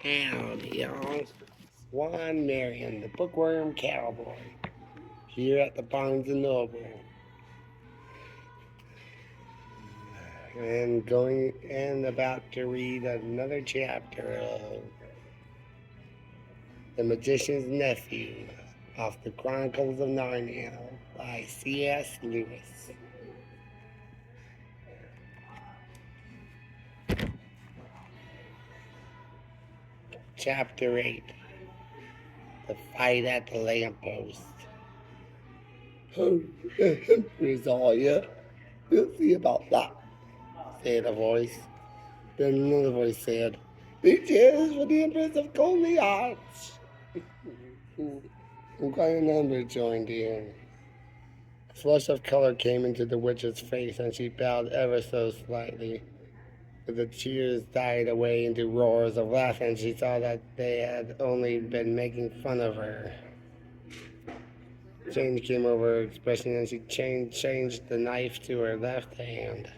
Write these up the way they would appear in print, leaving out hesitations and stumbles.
Howdy, y'all. Swan Marion, the bookworm cowboy, here at the Barnes& and Noble, and about to read another chapter of The Magician's Nephew, off the Chronicles of Narnia by C.S. Lewis. Chapter 8, The Fight at the Lamppost. Oh, Empress, are you? We'll see about that, said a voice. Then another voice said, "Three cheers for the Empress of Coney Arts." Quite a number joined in. A flush of color came into the witch's face, and she bowed ever so slightly. But the cheers died away into roars of laughter, and she saw that they had only been making fun of her. Change came over her expression, and she changed the knife to her left hand.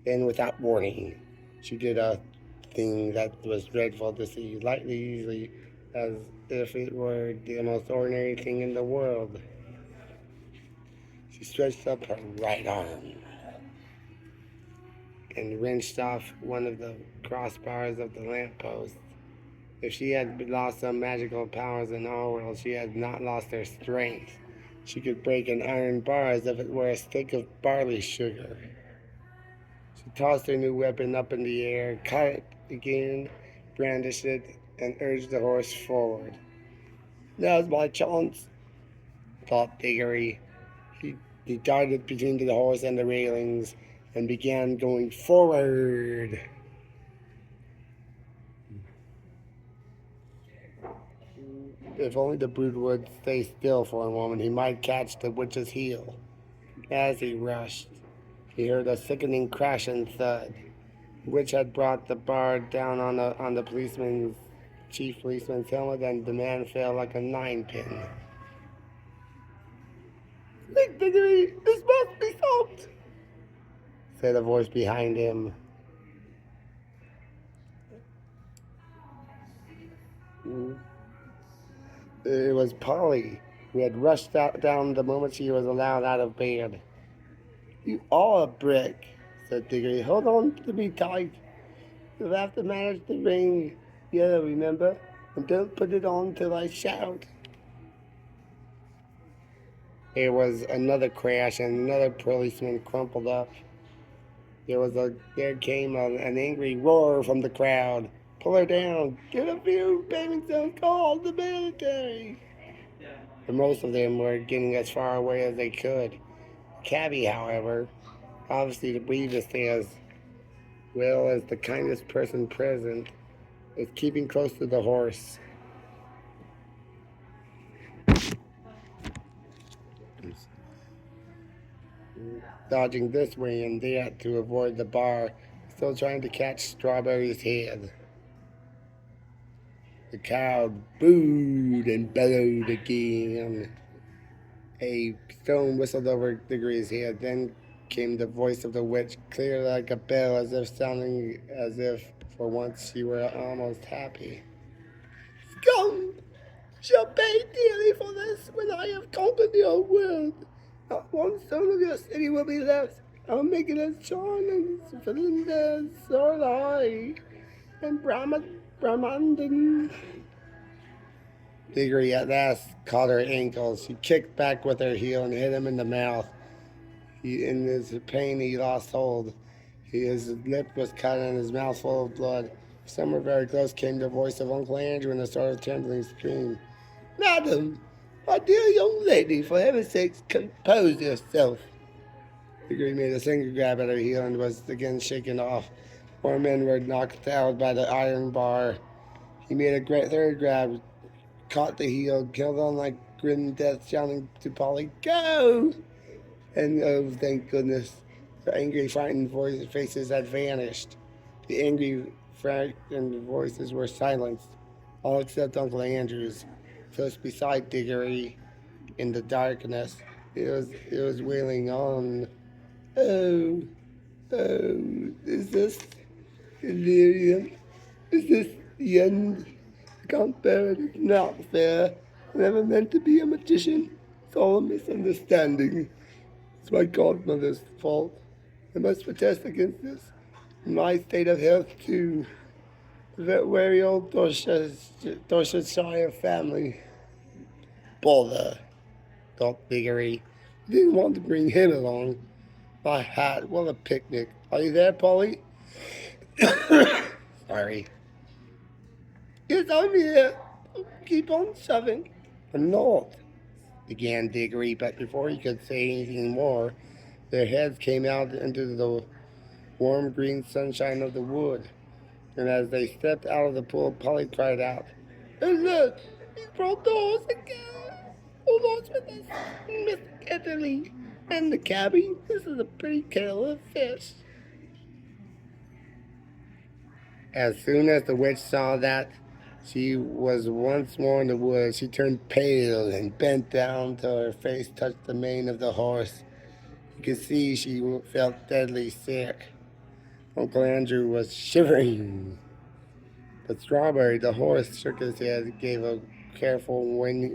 Then, without warning, she did a thing that was dreadful to see, lightly, easily, as if it were the most ordinary thing in the world. She stretched up her right arm and wrenched off one of the crossbars of the lamppost. If she had lost some magical powers in our world, she had not lost her strength. She could break an iron bar as if it were a stick of barley sugar. She tossed her new weapon up in the air, caught it again, brandished it, and urged the horse forward. "Now's my chance," thought Diggory. He darted between the horse and the railings and began going forward. If only the brute would stay still for a moment, he might catch the witch's heel. As he rushed, he heard a sickening crash and thud. The witch had brought the bar down on the chief policeman's helmet, and the man fell like a ninepin. "Quick, Diggory, this must be solved," said a voice behind him. It was Polly, who had rushed down the moment she was allowed out of bed. "You are a brick," said Diggory. "Hold on to me tight. You'll have to manage the ring. Yeah, remember? And don't put it on till I shout." There was another crash, and another policeman crumpled up. There came an angry roar from the crowd. "Pull her down! Get a few paving stones! Call the military!" But most of them were getting as far away as they could. Cabby, however, obviously the bravest as well as the kindest person present, was keeping close to the horse. Dodging this way and that to avoid the bar, still trying to catch Strawberry's head. The crowd booed and bellowed again. A stone whistled over Diggory's head. Then came the voice of the witch, clear like a bell, sounding as if for once she were almost happy. "Scum shall pay dearly for this when I have conquered your world. Not one stone of your city will be left. I'll make it as strong as Philinda, Sorlai, and Brahmandan." Diggory at last caught her ankles. She kicked back with her heel and hit him in the mouth. In his pain, he lost hold. His lip was cut and his mouth full of blood. Somewhere very close came the voice of Uncle Andrew in a sort of trembling scream. "Madam, my dear young lady, for heaven's sake, compose yourself." Diggory made a single grab at her heel and was again shaken off. More men were knocked out by the iron bar. He made a great third grab, caught the heel, held on like grim death, shouting to Polly, "Go!" And oh, thank goodness, the angry, frightened faces had vanished. The angry, frightened voices were silenced, all except Uncle Andrew's, close beside Diggory in the darkness. It was wailing on. "Oh, oh, is this delirium? Is this the end? I can't bear it. It's not fair. I never meant to be a magician. It's all a misunderstanding. It's my godmother's fault. I must protest against this. In my state of health, too. The very old Dorsetshire family. Bother, thought Diggory. Didn't want to bring him along. My hat, what a picnic. Are you there, Polly? Sorry. Yes, I'm here. Keep on shoving. I'm not, began Diggory, but before he could say anything more, their heads came out into the warm green sunshine of the wood. And as they stepped out of the pool, Polly cried out, "And look, he's brought the horse again! Oh, Lord's with us, Miss Italy, and the cabby. This is a pretty kettle of fish." As soon as the witch saw that she was once more in the wood, she turned pale and bent down till her face touched the mane of the horse. You could see she felt deadly sick. Uncle Andrew was shivering. But Strawberry, the horse, shook his head, gave a careful whinny,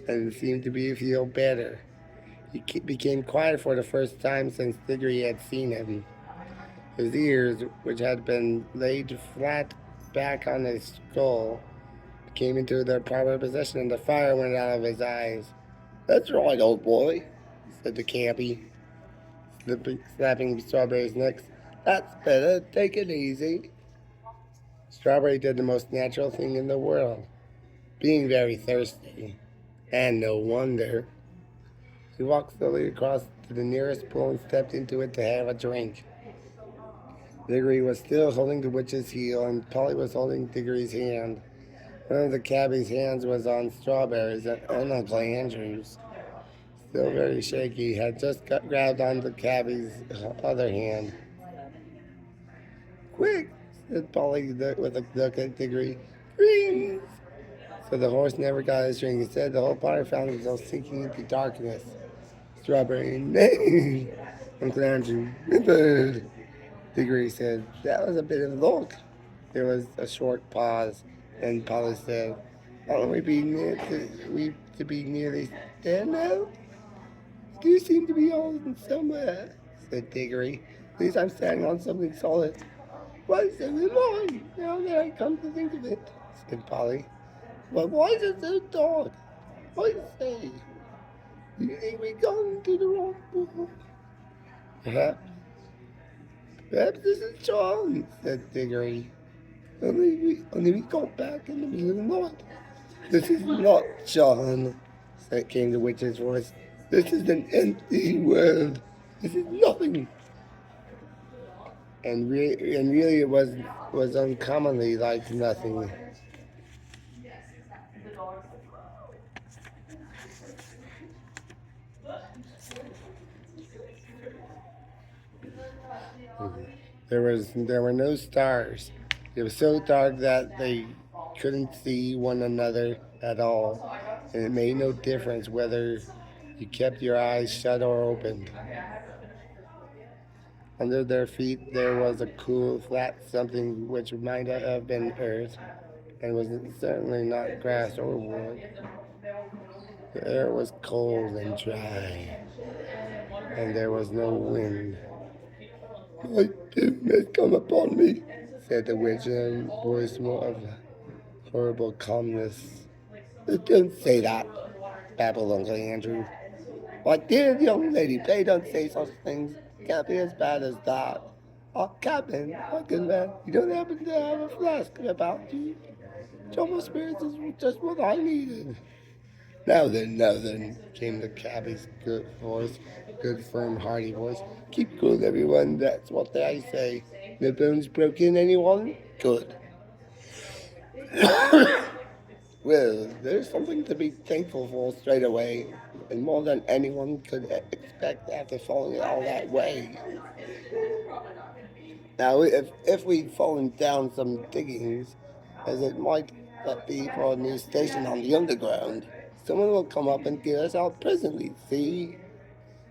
and seemed to feel better. He became quiet for the first time since Diggory had seen him. His ears, which had been laid flat back on his skull, came into their proper position, and the fire went out of his eyes. "That's right, old boy," said the cabbie, slapping Strawberry's neck. "That's better. Take it easy." Strawberry did the most natural thing in the world, being very thirsty. And no wonder. He walked slowly across to the nearest pool and stepped into it to have a drink. Diggory was still holding the witch's heel, and Polly was holding Diggory's hand. One of the cabbie's hands was on Strawberry's, and Uncle Andrew's, still very shaky, had just grabbed on the cabbie's other hand. "Quick!" said Polly with a look at Diggory. "Greens!" So the horse never got his drink. Instead, the whole party found themselves sinking into darkness. Strawberry, "Nay!" Uncle Andrew, "Whimpered!" Diggory said, "That was a bit of luck." There was a short pause, and Polly said, "Aren't we to be nearly there now?" "You do seem to be holding somewhere," said Diggory. "At least I'm standing on something solid." "Why, so am I, now that I come to think of it," said Polly. "But why is it so dark? I say, do you think we've gone to the wrong pool?" "Perhaps this is John," said Diggory. Only we got back in the middle of the night." "This is not John," came the witch's voice. "This is an empty world. This is nothing." And really it was uncommonly like nothing. There were no stars. It was so dark that they couldn't see one another at all, and it made no difference whether you kept your eyes shut or open. Under their feet there was a cool, flat something which might have been earth, and was certainly not grass or wood. The air was cold and dry, and there was no wind. "My doom has come upon me," said the witch in a voice more of horrible calmness. "Don't say that," babbled Uncle Andrew. "My dear young lady, pray don't say such things. It can't be as bad as that. Oh, Captain, my good man, you don't happen to have a flask about you? Trouble spirits is just what I needed." Now then," came the cabbie's good voice, good, firm, hearty voice. "Keep cool, everyone, that's what I say. No bones broken, anyone? Good. Well, there's something to be thankful for straight away, and more than anyone could expect after falling all that way. Now, if we'd fallen down some diggings, as it might be for a new station on the underground, someone will come up and get us out presently, see?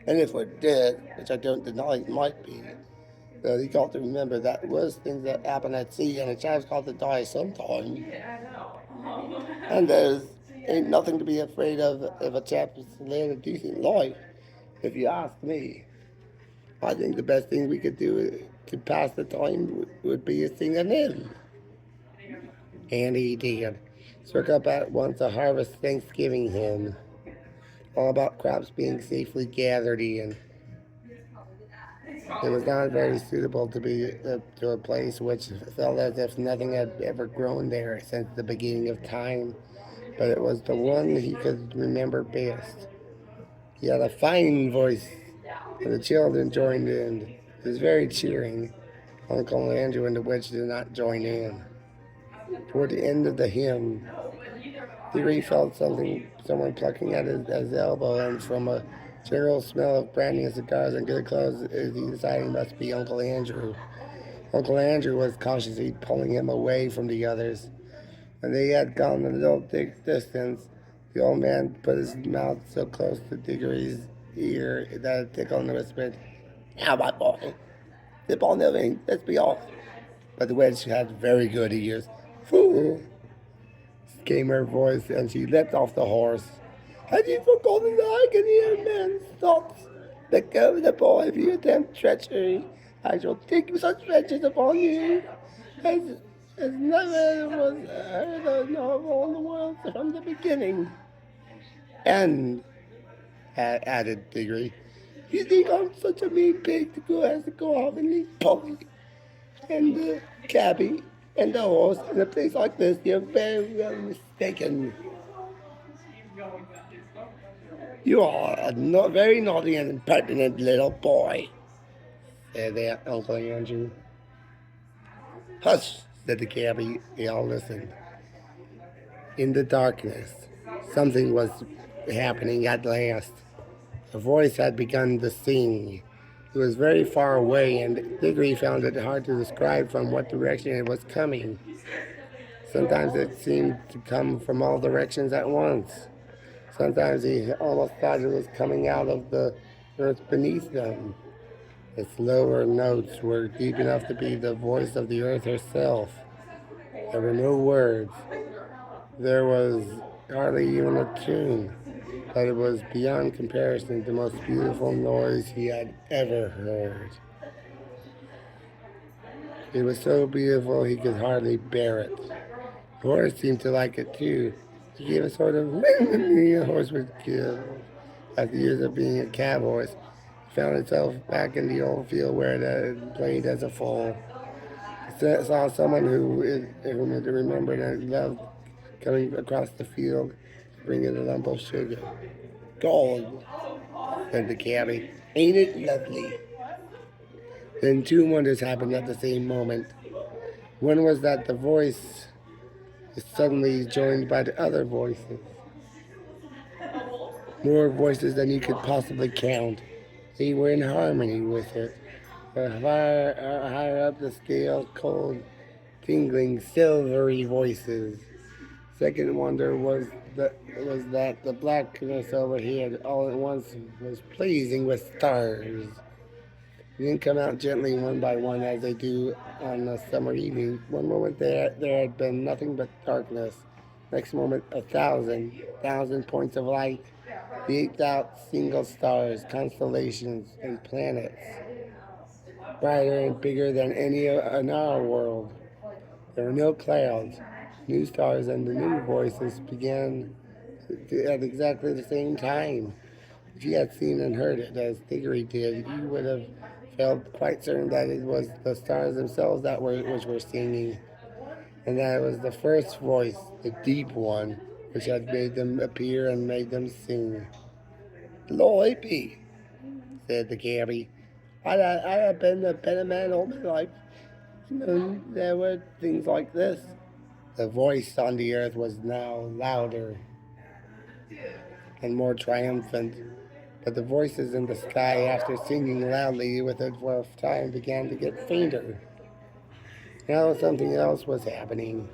And if we're dead, which I don't deny it might be, You got to remember that worst things that happen at sea, and a child's got to die sometime. And there's ain't nothing to be afraid of if a chap is living a decent life. If you ask me, I think the best thing we could do to pass the time would be to sing an hymn. And he did. Struck up at once a harvest Thanksgiving hymn, all about crops being safely gathered in. It was not very suitable to be to a place which felt as if nothing had ever grown there since the beginning of time, but it was the one he could remember best. He had a fine voice, and the children joined in. It was very cheering. Uncle Andrew and the witch did not join in. Toward the end of the hymn, Theory felt someone plucking at his elbow, and from a general smell of brandy and cigars and good clothes, he decided it must be Uncle Andrew. Uncle Andrew was cautiously pulling him away from the others. When they had gone a little distance, the old man put his mouth so close to Diggory's ear that it tickled and whispered, "Now, my boy, zip on the ring, let's be off." But the witch had very good ears. "Fool!" came her voice, and she leapt off the horse. "Have you forgotten that I can hear men's thoughts? Let go of the boy if you attempt treachery. I shall take such vengeance upon you as, as never was heard of nor in the world from the beginning." And, added Diggory, "you think I'm such a mean pig to go off and leave Polly and the cabby and the horse in a place like this? You're very well mistaken. You are a very naughty and impertinent little boy," said their Uncle Andrew. "Hush," said the cabby. They all listened. In the darkness, something was happening at last. A voice had begun to sing. It was very far away, and Diggory found it hard to describe from what direction it was coming. Sometimes it seemed to come from all directions at once. Sometimes he almost thought it was coming out of the earth beneath them. Its lower notes were deep enough to be the voice of the earth herself. There were no words. There was hardly even a tune, but it was beyond comparison the most beautiful noise he had ever heard. It was so beautiful he could hardly bear it. The horse seemed to like it too. He gave a sort of the horse would give. After years of being a cab horse, he found himself back in the old field where it had played as a foal. He saw someone whom he remembered and loved coming across the field, bringing a lump of sugar. "Gold," said the cabby. "Ain't it lovely?" Then two wonders happened at the same moment. One was that the voice is suddenly joined by the other voices. More voices than you could possibly count. They were in harmony with it. Higher up the scale, cold, tingling, silvery voices. Second wonder was that the blackness overhead all at once was blazing with stars. They didn't come out gently one by one as they do on a summer evening. One moment there had been nothing but darkness. Next moment, a thousand points of light beat out single stars, constellations, and planets, brighter and bigger than any in our world. There were no clouds. New stars and the new voices began at exactly the same time. If you had seen and heard it as Diggory did, you would have felt quite certain that it was the stars themselves which were singing, and that it was the first voice, the deep one, which had made them appear and made them sing. "Loipy," said the cabby. I have been a better man all my life. And there were things like this." The voice on the earth was now louder and more triumphant, but the voices in the sky, after singing loudly with it for a time, began to get fainter. Now something else was happening.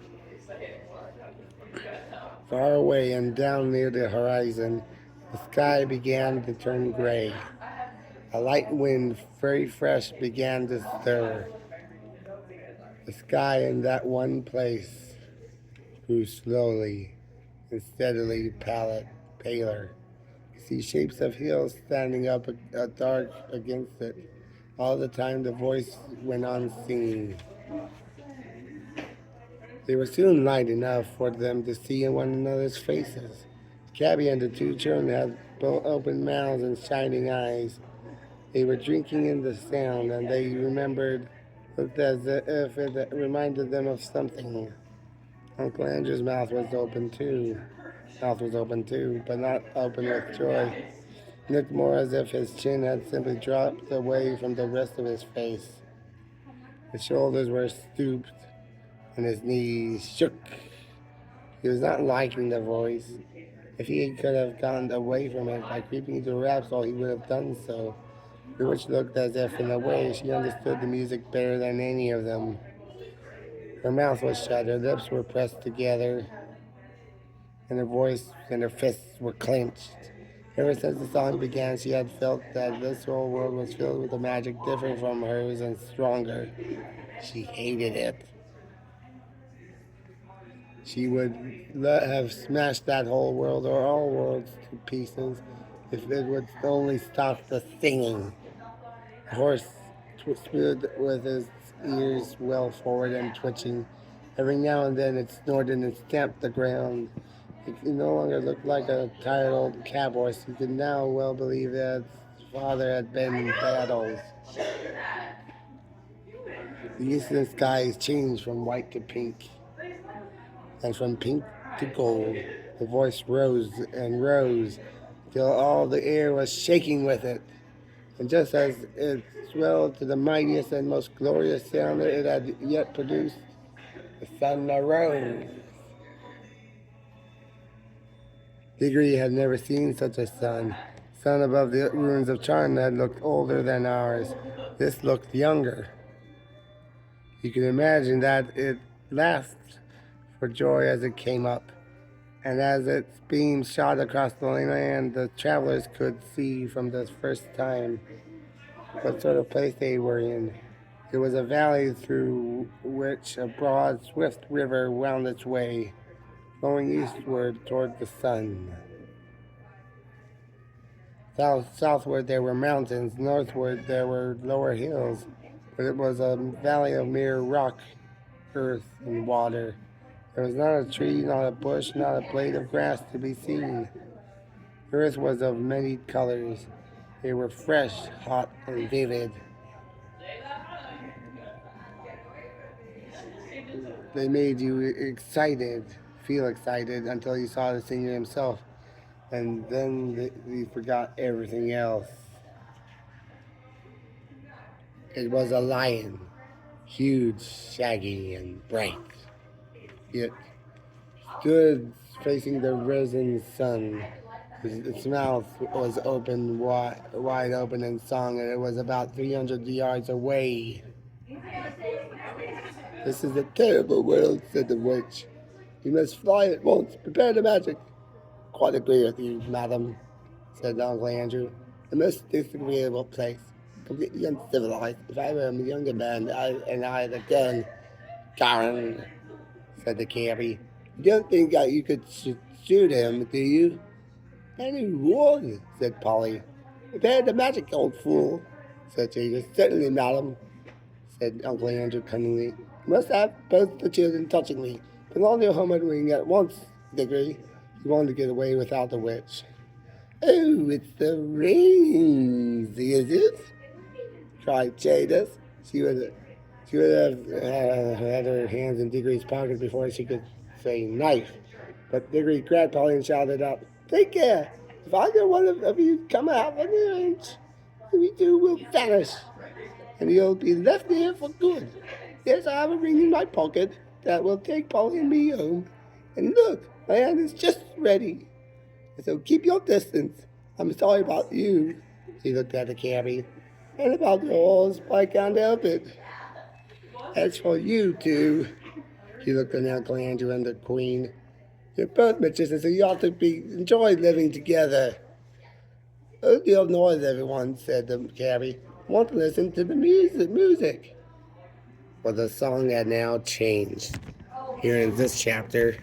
Far away and down near the horizon, the sky began to turn gray. A light wind, very fresh, began to stir. The sky in that one place grew slowly and steadily paler. You see shapes of hills standing up dark against it. All the time the voice went on singing. They were soon light enough for them to see in one another's faces. Cabby and the two children had both open mouths and shining eyes. They were drinking in the sound, and they looked as if it reminded them of something. Uncle Andrew's mouth was open too, but not open with joy. It looked more as if his chin had simply dropped away from the rest of his face. His shoulders were stooped, and his knees shook. He was not liking the voice. If he could have gone away from it by creeping to Rapsol, he would have done so. The witch looked as if, in a way, she understood the music better than any of them. Her mouth was shut, her lips were pressed together, and her voice and her fists were clenched. Ever since the song began, she had felt that this whole world was filled with a magic different from hers and stronger. She hated it. She would have smashed that whole world or all worlds to pieces if it would only stop the singing. The horse stood with his ears well forward and twitching. Every now and then it snorted and stamped the ground. It no longer looked like a tired old cab horse. He could now well believe that his father had been in battles. The eastern skies changed from white to pink, and from pink to gold. The voice rose and rose till all the air was shaking with it. And just as it swelled to the mightiest and most glorious sound that it had yet produced, the sun arose. Diggory had never seen such a sun. The sun above the ruins of Charn had looked older than ours. This looked younger. You can imagine that it laughed for joy as it came up, and as its beams shot across the land, the travelers could see from the first time what sort of place they were in. It was a valley through which a broad, swift river wound its way, flowing eastward toward the sun. Southward there were mountains, northward there were lower hills, but it was a valley of mere rock, earth, and water. There was not a tree, not a bush, not a blade of grass to be seen. The earth was of many colors. They were fresh, hot, and vivid. They made you feel excited, until you saw the singer himself, and then you forgot everything else. It was a lion, huge, shaggy, and bright. It stood facing the risen sun. Its mouth was wide open, and song, and it was about 300 yards away. "This is a terrible world," said the witch. "You must fly at once. Prepare the magic." "Quite agree with you, madam," said Uncle Andrew. "A most disagreeable place, completely uncivilized. If I were a younger man, and I had a gun..." "Karen," said the cabby. "You don't think you could shoot him, do you?" "Any would," said Polly. "Prepare the magic, old fool," said Jesus. "Certainly, madam," said Uncle Andrew cunningly. "You must have both the children touching me. Put on your helmet ring at once, Diggory." He wanted to get away without the witch. "Oh, it's the rings, is it?" cried Jadis. She would have had her hands in Diggory's pocket before she could say knife. But Diggory grabbed Polly and shouted out, "Take care! If either one of you come out of the range, we two will vanish, and you'll be left here for good. Yes, I have a ring in my pocket that will take Polly and me home. And look, my hand is just ready. So keep your distance. I'm sorry about you." He looked at the cabby. "And about the horse, I can't help it. As for you two," he looked at Uncle Andrew and the Queen, "you're both magicians, so you ought to enjoy living together." "A deal of noise, everyone," said the cabbie. "Want to listen to the music." But the song had now changed here in this chapter.